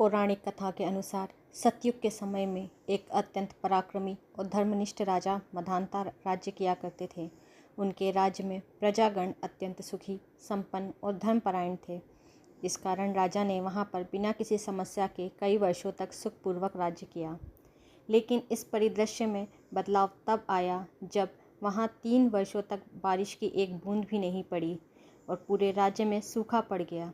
पौराणिक कथा के अनुसार सतयुग के समय में एक अत्यंत पराक्रमी और धर्मनिष्ठ राजा मधांता राज्य किया करते थे। उनके राज्य में प्रजागण अत्यंत सुखी, संपन्न और धर्मपरायण थे। इस कारण राजा ने वहां पर बिना किसी समस्या के कई वर्षों तक सुखपूर्वक राज्य किया। लेकिन इस परिदृश्य में बदलाव तब आया जब वहां 3 वर्षों तक बारिश की एक बूंद भी नहीं पड़ी और पूरे राज्य में सूखा पड़ गया।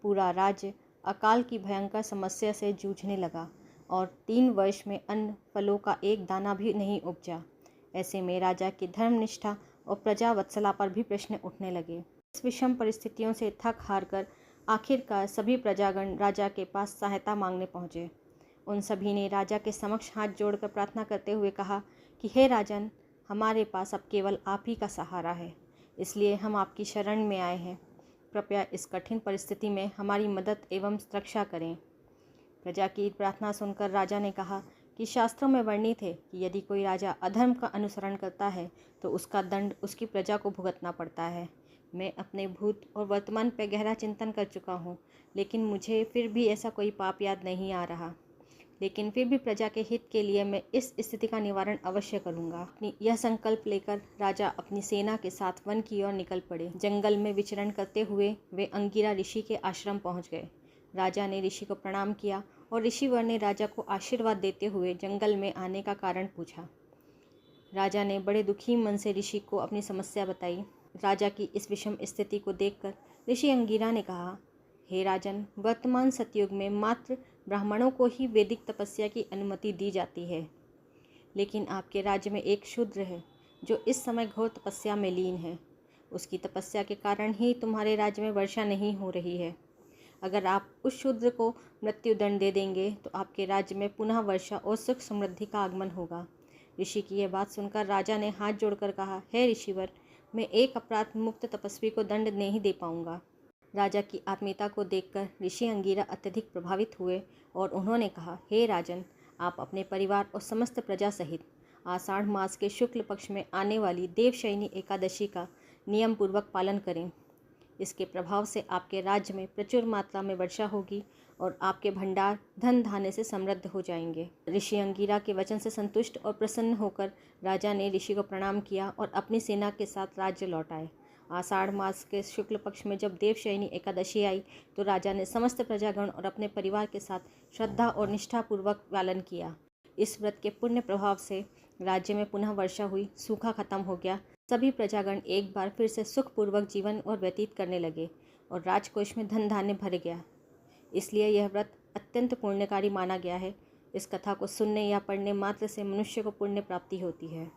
पूरा राज्य अकाल की भयंकर समस्या से जूझने लगा और 3 वर्ष में अन्न फलों का एक दाना भी नहीं उपजा। ऐसे में राजा की धर्मनिष्ठा और प्रजा वत्सला पर भी प्रश्न उठने लगे। इस विषम परिस्थितियों से थक हार कर आखिरकार सभी प्रजागण राजा के पास सहायता मांगने पहुँचे। उन सभी ने राजा के समक्ष हाथ जोड़कर प्रार्थना करते हुए कहा कि हे राजन, हमारे पास अब केवल आप ही का सहारा है, इसलिए हम आपकी शरण में आए हैं। कृपया इस कठिन परिस्थिति में हमारी मदद एवं रक्षा करें। प्रजा की प्रार्थना सुनकर राजा ने कहा कि शास्त्रों में वर्णित है कि यदि कोई राजा अधर्म का अनुसरण करता है तो उसका दंड उसकी प्रजा को भुगतना पड़ता है। मैं अपने भूत और वर्तमान पर गहरा चिंतन कर चुका हूँ, लेकिन मुझे फिर भी ऐसा कोई पाप याद नहीं आ रहा। लेकिन फिर भी प्रजा के हित के लिए मैं इस स्थिति का निवारण अवश्य करूंगा। अपनी यह संकल्प लेकर राजा अपनी सेना के साथ वन की ओर निकल पड़े। जंगल में विचरण करते हुए वे अंगिरा ऋषि के आश्रम पहुंच गए। राजा ने ऋषि को प्रणाम किया और ऋषिवर ने राजा को आशीर्वाद देते हुए जंगल में आने का कारण पूछा। राजा ने बड़े दुखी मन से ऋषि को अपनी समस्या बताई। राजा की इस विषम स्थिति को देखकर ऋषि अंगिरा ने कहा, हे राजन, वर्तमान सतयुग में मात्र ब्राह्मणों को ही वैदिक तपस्या की अनुमति दी जाती है, लेकिन आपके राज्य में एक शूद्र है जो इस समय घोर तपस्या में लीन है। उसकी तपस्या के कारण ही तुम्हारे राज्य में वर्षा नहीं हो रही है। अगर आप उस शूद्र को मृत्युदंड दे देंगे तो आपके राज्य में पुनः वर्षा और सुख समृद्धि का आगमन होगा। ऋषि की यह बात सुनकर राजा ने हाथ जोड़कर कहा, हे ऋषिवर, मैं एक अपराध मुक्त तपस्वी को दंड नहीं दे पाऊंगा। राजा की आत्मीयता को देखकर ऋषि अंगिरा अत्यधिक प्रभावित हुए और उन्होंने कहा, हे राजन, आप अपने परिवार और समस्त प्रजा सहित आषाढ़ मास के शुक्ल पक्ष में आने वाली देवशयनी एकादशी का नियम पूर्वक पालन करें। इसके प्रभाव से आपके राज्य में प्रचुर मात्रा में वर्षा होगी और आपके भंडार धन धान्य से समृद्ध हो जाएंगे। ऋषि अंगिरा के वचन से संतुष्ट और प्रसन्न होकर राजा ने ऋषि को प्रणाम किया और अपनी सेना के साथ राज्य लौट आए। आषाढ़ मास के शुक्ल पक्ष में जब देवशयनी एकादशी आई तो राजा ने समस्त प्रजागण और अपने परिवार के साथ श्रद्धा और निष्ठापूर्वक पालन किया। इस व्रत के पुण्य प्रभाव से राज्य में पुनः वर्षा हुई, सूखा खत्म हो गया। सभी प्रजागण एक बार फिर से सुखपूर्वक जीवन और व्यतीत करने लगे और राजकोष में धन धान्य भर गया। इसलिए यह व्रत अत्यंत पुण्यकारी माना गया है। इस कथा को सुनने या पढ़ने मात्र से मनुष्य को पुण्य प्राप्ति होती है।